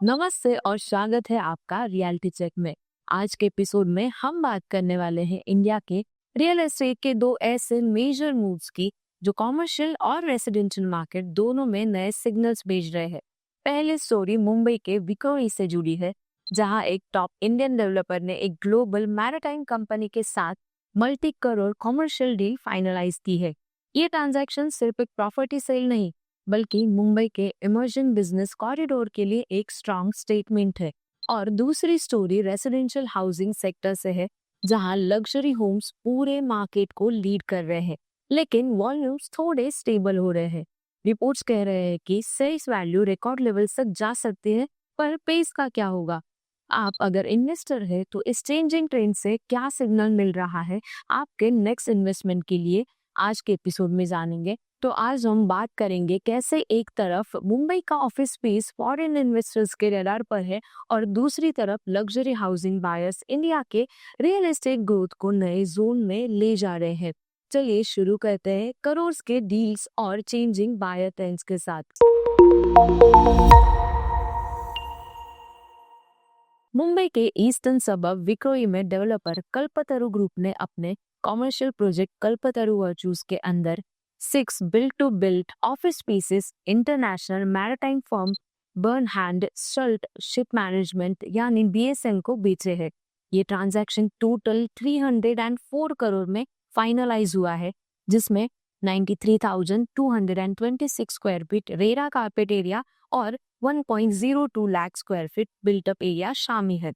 नमस्ते और स्वागत है आपका रियलिटी चेक में। आज के एपिसोड में हम बात करने वाले हैं इंडिया के रियल एस्टेट के दो ऐसे मेजर मूव्स की जो कॉमर्शियल और रेसिडेंशियल मार्केट दोनों में नए सिग्नल्स भेज रहे हैं। पहली स्टोरी मुंबई के विक्रोई से जुड़ी है, जहां एक टॉप इंडियन डेवलपर ने एक ग्लोबल मैरीटाइम कंपनी के साथ multi crore commercial deal finalize की है। ये ट्रांजैक्शन सिर्फ एक प्रॉपर्टी सेल नहीं, बल्कि मुंबई के इमर्जिंग बिजनेस कॉरिडोर के लिए एक स्ट्रॉन्ग स्टेटमेंट है। और दूसरी स्टोरी रेसिडेंशियल हाउसिंग सेक्टर से है, जहां लग्जरी होम्स पूरे मार्केट को लीड कर रहे हैं, लेकिन वॉल्यूम्स थोड़े स्टेबल हो रहे हैं। रिपोर्ट्स कह रहे हैं कि सेल्स वैल्यू रिकॉर्ड लेवल तक जा सकती है, पर पेस का क्या होगा? आप अगर इन्वेस्टर है तो इस चेंजिंग ट्रेंड से क्या सिग्नल मिल रहा है आपके नेक्स्ट इन्वेस्टमेंट के लिए, आज के एपिसोड में जानेंगे। तो आज हम बात करेंगे कैसे एक तरफ मुंबई का ऑफिस स्पेस फॉरेन इन्वेस्टर्स के रडार पर है और दूसरी तरफ लग्जरी हाउसिंग बायर्स इंडिया के रियल एस्टेट ग्रोथ को नए जोन में ले जा रहे हैं। चलिए शुरू करते हैं करोड़ के डील्स और चेंजिंग बायर ट्रेंड्स के साथ। मुंबई के ईस्टर्न सबब विक्रोई में डेवलपर कल्पतरु ग्रुप ने अपने कॉमर्शियल प्रोजेक्ट कल्पतरु वर्चूज के अंदर 6 build to build office spaces international maritime firm Bernhard Schulte ship management यानी बीएसएम को बेचे हैं। ये ट्रांजैक्शन टोटल 304 करोड़ में फाइनलाइज हुआ है, जिसमें 93,226 square feet RERA carpet area और 1.02 lakh square feet built up area शामिल है।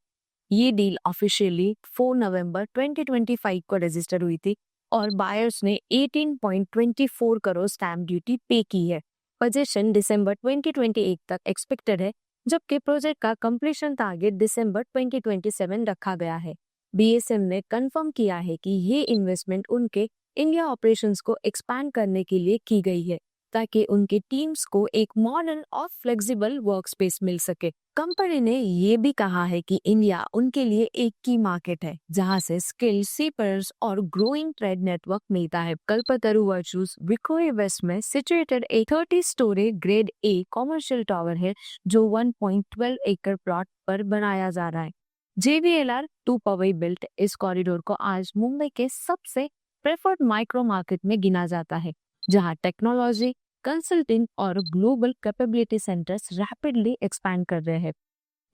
ये डील ऑफिशियली 4 नवंबर 2025 को रजिस्टर हुई थी और बायर्स ने 18.24 करोड़ स्टैम्प ड्यूटी पे की है। पोजीशन दिसंबर 2028 तक एक्सपेक्टेड है, जबकि प्रोजेक्ट का कंप्लीशन टारगेट दिसंबर 2027 रखा गया है। बीएसएम ने कंफर्म किया है कि ये इन्वेस्टमेंट उनके इंडिया ऑपरेशंस को एक्सपैंड करने के लिए की गई है, ताकि उनके टीम्स को एक मॉडर्न और फ्लेक्सिबल वर्क स्पेस मिल सके। कंपनी ने ये भी कहा है कि इंडिया उनके लिए एक की मार्केट है, जहां से स्किल सीपर्स और ग्रोइंग ट्रेड नेटवर्क मिलता है। कल्पतरु वर्चूज विक्रोई वेस्ट में सिचुएटेड एक 30 story grade a commercial tower है, जो 1.12 एकड़ प्लॉट पर बनाया जा रहा है। JVLR 2 पवई बिल्ट इस कॉरिडोर को आज मुंबई के सबसे प्रेफर्ड माइक्रो मार्केट में गिना जाता है, जहां टेक्नोलॉजी, कंसल्टिंग और global capability centres rapidly expand कर रहे हैं।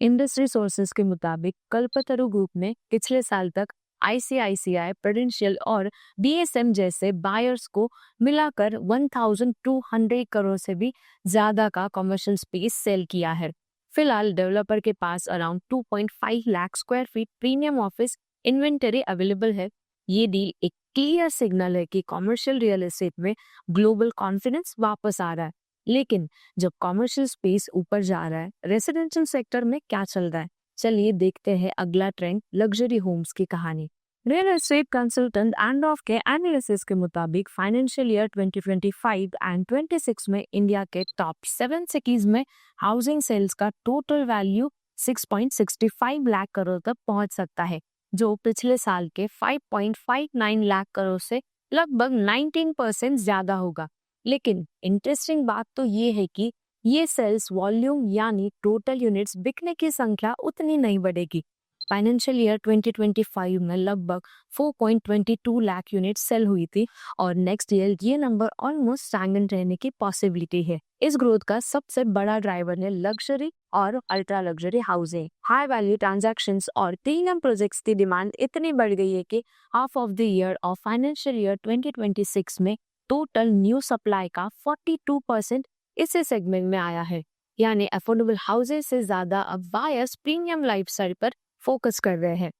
इंडस्ट्री सोर्सेज के मुताबिक कल्पतरु ग्रुप ने पिछले साल तक ICICI, प्रूडेंशियल और BSM जैसे बायर्स को मिलाकर 1,200 करोड़ से भी ज्यादा का कमर्शियल स्पेस सेल किया है। फिलहाल डेवलपर के पास around 2.5 lakh square feet premium office inventory available है। ये डील एक क्लियर सिग्नल है कि कॉमर्शियल रियल एस्टेट में ग्लोबल कॉन्फिडेंस वापस आ रहा है। लेकिन जब कॉमर्शियल स्पेस ऊपर जा रहा है, रेसिडेंशियल सेक्टर में क्या चल रहा है? चलिए देखते हैं अगला ट्रेंड, लग्जरी होम्स की कहानी। रियल एस्टेट कंसल्टेंट एंडॉफ के एनालिसिस के मुताबिक फाइनेंशियल ईयर 2025 एंड 26 में इंडिया के टॉप 7 सिटीज में हाउसिंग सेल्स का टोटल वैल्यू 6.65 लाख करोड़ तक पहुंच सकता है, जो पिछले साल के 5.59 लाख करोड़ से लगभग 19% ज्यादा होगा। लेकिन इंटरेस्टिंग बात तो ये है कि ये सेल्स वॉल्यूम यानी टोटल यूनिट्स बिकने की संख्या उतनी नहीं बढ़ेगी। फाइनेंशियल ईयर 2025 में लगभग 4.22 लाख यूनिट सेल हुई थी और नेक्स्ट ईयर ये नंबर ऑलमोस्ट स्टैग्नेंट रहने की पॉसिबिलिटी है। इस ग्रोथ का सबसे बड़ा ड्राइवर है लग्जरी और ultra luxury housing. High value transactions और प्रीमियम प्रोजेक्ट्स की डिमांड इतनी बढ़ गई है कि half of the year of financial year 2026 में टोटल न्यू सप्लाई का 42% इसी सेगमेंट में आया है। यानी अफोर्डेबल हाउसेज से ज्यादा अब बायर्स प्रीमियम लाइफस्टाइल पर फोकस कर रहे हैं।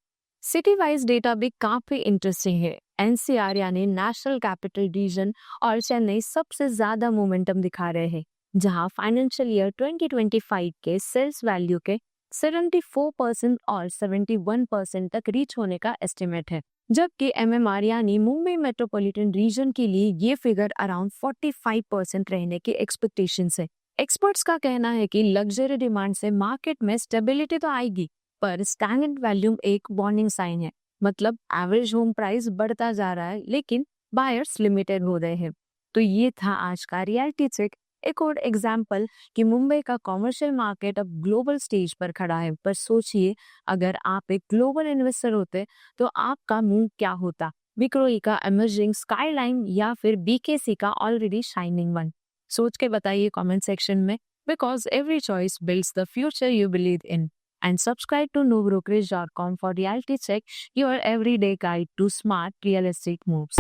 सिटी वाइज डेटा भी काफी इंटरेस्टिंग है। NCR यानी नेशनल कैपिटल रीजन और चेन्नई सबसे ज्यादा मोमेंटम दिखा रहे हैं, जहां फाइनेंशियल ईयर 2025 के सेल्स वैल्यू के 74% और 71% तक रीच होने का एस्टिमेट है, जबकि MMR यानी मुंबई मेट्रोपॉलिटन रीजन के लिए ये फिगर अराउंड 45% रहने की एक्सपेक्टेशंस है। एक्सपर्ट्स का कहना है कि लग्जरी डिमांड से मार्केट में स्टेबिलिटी तो आएगी, पर स्टैग्नेंट वैल्यूम एक वार्निंग साइन है। मतलब एवरेज होम प्राइस बढ़ता जा रहा है, लेकिन बायर्स लिमिटेड हो रहे हैं। तो ये था आज का रियलिटी चेक। एक और एग्जाम्पल कि मुंबई का कॉमर्शियल मार्केट अब ग्लोबल स्टेज पर खड़ा है, पर सोचिए अगर आप एक ग्लोबल इन्वेस्टर होते तो आपका मूव क्या होता? विक्रोई का एमर्जिंग स्काईलाइन या फिर बीकेसी का ऑलरेडी शाइनिंग वन? सोच के बताइए कमेंट सेक्शन में, because every choice builds the future you believe in. And subscribe to nobrokerage.com for reality check, your everyday guide to smart real estate moves.